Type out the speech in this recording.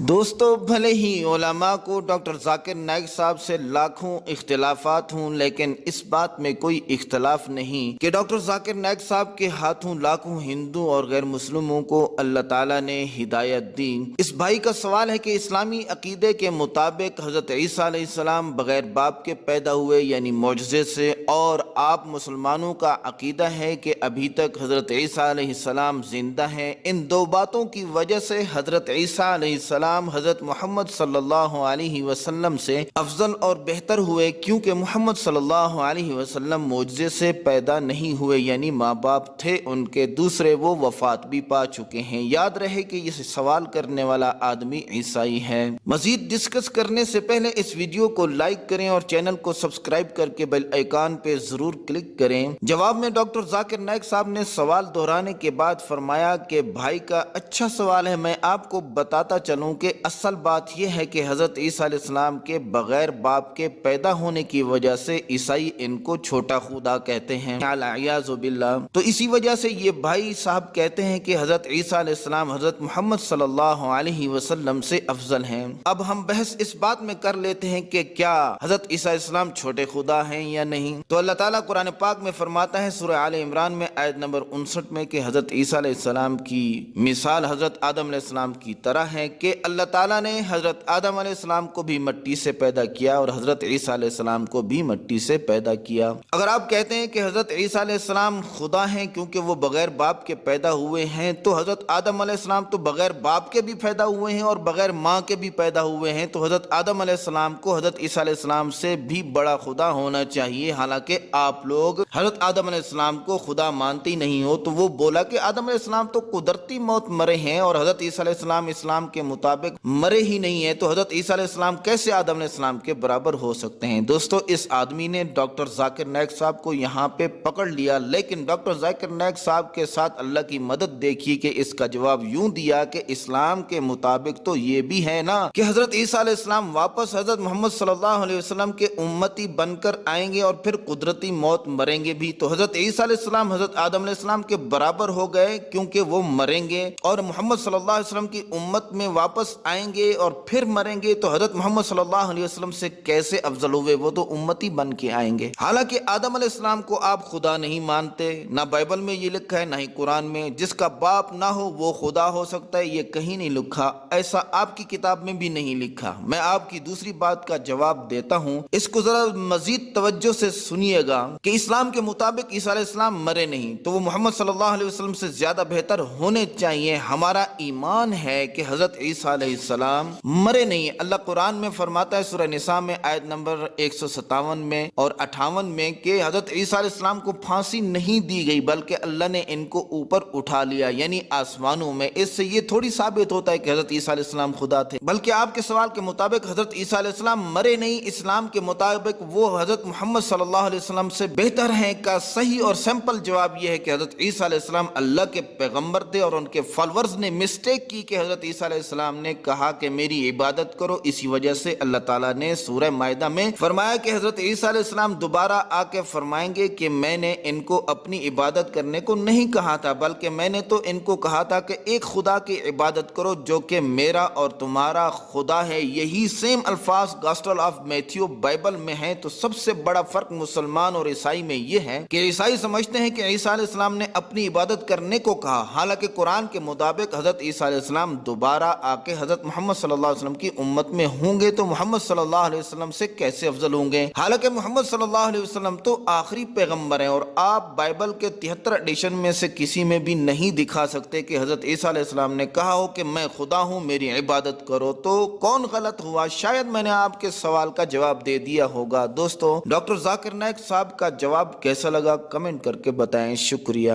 دوستو، بھلے ہی علماء کو ڈاکٹر ذاکر نائک صاحب سے لاکھوں اختلافات ہوں، لیکن اس بات میں کوئی اختلاف نہیں کہ ڈاکٹر ذاکر نائک صاحب کے ہاتھوں لاکھوں ہندو اور غیر مسلموں کو اللہ تعالیٰ نے ہدایت دی۔ اس بھائی کا سوال ہے کہ اسلامی عقیدے کے مطابق حضرت عیسیٰ علیہ السلام بغیر باپ کے پیدا ہوئے، یعنی معجزے سے، اور آپ مسلمانوں کا عقیدہ ہے کہ ابھی تک حضرت عیسیٰ علیہ السلام زندہ ہیں۔ ان دو باتوں کی وجہ سے حضرت عیسیٰ علیہ السلام حضرت محمد صلی اللہ علیہ وسلم سے افضل اور بہتر ہوئے، کیونکہ محمد صلی اللہ علیہ وسلم معجزے سے پیدا نہیں ہوئے، یعنی ماں باپ تھے ان کے، دوسرے وہ وفات بھی پا چکے ہیں۔ یاد رہے کہ یہ سوال کرنے والا آدمی عیسائی ہے۔ مزید ڈسکس کرنے سے پہلے اس ویڈیو کو لائک کریں اور چینل کو سبسکرائب کر کے بیل آئیکن پہ ضرور کلک کریں۔ جواب میں ڈاکٹر ذاکر نائک صاحب نے سوال دہرانے کے بعد فرمایا کہ بھائی کا اچھا سوال ہے، میں آپ کو بتاتا چلوں کہ اصل بات یہ ہے کہ حضرت عیسیٰ علیہ السلام کے بغیر باپ کے پیدا ہونے کی وجہ سے عیسائی ان کو چھوٹا خدا کہتے ہیں، والعیاذ باللہ۔ تو اسی وجہ سے یہ بھائی صاحب کہتے ہیں کہ حضرت عیسیٰ علیہ السلام حضرت محمد صلی اللہ علیہ وسلم سے افضل ہیں۔ اب ہم بحث اس بات میں کر لیتے ہیں کہ کیا حضرت عیسیٰ علیہ السلام چھوٹے خدا ہیں یا نہیں۔ تو اللہ تعالیٰ قرآن پاک میں فرماتا ہے سورہ آل عمران میں آیت نمبر 59 میں کہ حضرت عیسیٰ علیہ السلام کی مثال حضرت آدم علیہ السلام کی طرح ہے کہ اللہ تعالیٰ نے حضرت آدم علیہ السلام کو بھی مٹی سے پیدا کیا اور حضرت عیسیٰ علیہ السلام کو بھی مٹی سے پیدا کیا۔ اگر آپ کہتے ہیں کہ حضرت عیسیٰ علیہ السلام خدا ہیں کیونکہ وہ بغیر باپ کے پیدا ہوئے ہیں، تو حضرت آدم علیہ السلام تو بغیر باپ کے بھی پیدا ہوئے ہیں اور بغیر ماں کے بھی پیدا ہوئے ہیں، تو حضرت آدم علیہ السلام کو حضرت عیسیٰ علیہ السلام سے بھی بڑا خدا ہونا چاہیے۔ حالانکہ آپ لوگ حضرت آدم علیہ السلام کو خدا مانتے نہیں ہو، تو وہ بولا کہ آدم علیہ السلام تو قدرتی موت مرے ہیں اور حضرت عیسیٰ علیہ السلام اسلام کے مطابق مرے ہی نہیں ہے، تو حضرت عیسیٰ علیہ السلام کیسے آدم علیہ السلام کے برابر ہو سکتے ہیں؟ دوستو، اس آدمی نے ڈاکٹر ذاکر نائک صاحب کو یہاں پہ پکڑ لیا، لیکن ڈاکٹر ذاکر نائک صاحب کے ساتھ اللہ کی مدد دیکھی کہ اس کا جواب یوں دیا کہ اسلام کے مطابق تو یہ بھی ہے نا کہ حضرت عیسیٰ علیہ السلام واپس حضرت محمد صلی اللہ علیہ وسلم کے امتی بن کر آئیں گے اور پھر قدرتی موت مریں گے بھی، تو حضرت عیسیٰ علیہ السلام حضرت آدم علیہ السلام کے برابر ہو گئے کیونکہ وہ مریں گے، اور محمد صلی اللہ علیہ وسلم کی امت میں واپس آئیں گے اور پھر مریں گے، تو حضرت محمد صلی اللہ علیہ وسلم سے کیسے افضل ہوئے؟ وہ تو امتی بن کے آئیں گے۔ حالانکہ آدم علیہ السلام کو آپ خدا نہیں مانتے، نہ بائبل میں یہ لکھا ہے نہ ہی قرآن میں جس کا باپ نہ ہو وہ خدا ہو سکتا ہے، یہ کہیں نہیں لکھا، ایسا آپ کی کتاب میں بھی نہیں لکھا۔ میں آپ کی دوسری بات کا جواب دیتا ہوں، اس کو ذرا مزید توجہ سے سنیے گا کہ اسلام کے مطابق عیسیٰ علیہ السلام مرے نہیں، تو وہ محمد صلی اللہ علیہ وسلم سے زیادہ بہتر ہونے چاہیے۔ ہمارا ایمان ہے کہ حضرت عیسیٰ علیہ السلام مرے نہیں۔ اللہ قرآن میں فرماتا ہے سورہ نساء میں آیت نمبر 157 میں اور 58 میں کہ حضرت عیسیٰ علیہ السلام کو پھانسی نہیں دی گئی بلکہ اللہ نے ان کو اوپر اٹھا لیا، یعنی آسمانوں میں۔ اس سے یہ تھوڑی ثابت ہوتا ہے کہ حضرت عیسیٰ علیہ السلام خدا تھے، بلکہ آپ کے سوال کے مطابق حضرت عیسیٰ علیہ السلام مرے نہیں، اسلام کے مطابق وہ حضرت محمد صلی اللہ علیہ وسلم سے بہتر ہیں کا صحیح اور سمپل جواب یہ ہے کہ حضرت عیسیٰ علیہ السلام اللہ کے پیغمبر تھے اور ان کے فالورز نے مسٹیک کی کہ حضرت عیسیٰ علیہ السلام نے کہا کہ میری عبادت کرو، اسی وجہ سے اللہ تعالیٰ نے سورہ مائدہ میں فرمایا کہ حضرت عیسیٰ علیہ السلام دوبارہ آ کے فرمائیں گے کہ میں نے ان کو اپنی عبادت کرنے کو نہیں کہا تھا، بلکہ میں نے تو ان کو کہا تھا کہ ایک خدا کی عبادت کرو جو کہ میرا اور تمہارا خدا ہے۔ یہی سیم الفاظ گاسپل آف میتھیو بائبل میں ہیں۔ تو سب سے بڑا فرق مسلمان اور عیسائی میں یہ ہے کہ عیسائی سمجھتے ہیں کہ عیسیٰ علیہ السلام نے اپنی عبادت کرنے کو کہا، حالانکہ قرآن کے مطابق حضرت عیسیٰ علیہ السلام دوبارہ آ کے حضرت محمد صلی اللہ علیہ وسلم کی امت میں ہوں گے، تو محمد صلی اللہ علیہ وسلم سے کیسے افضل ہوں گے؟ حالانکہ محمد صلی اللہ علیہ وسلم تو آخری پیغمبر ہیں، اور آپ بائبل کے 73 ایڈیشن میں سے کسی میں بھی نہیں دکھا سکتے کہ حضرت عیسیٰ علیہ السلام نے کہا ہو کہ میں خدا ہوں، میری عبادت کرو۔ تو کون غلط ہوا؟ شاید میں نے آپ کے سوال کا جواب دے دیا ہوگا۔ دوستو، ڈاکٹر ذاکر نائک صاحب کا جواب کیسا لگا کمنٹ کر کے بتائیں۔ شکریہ۔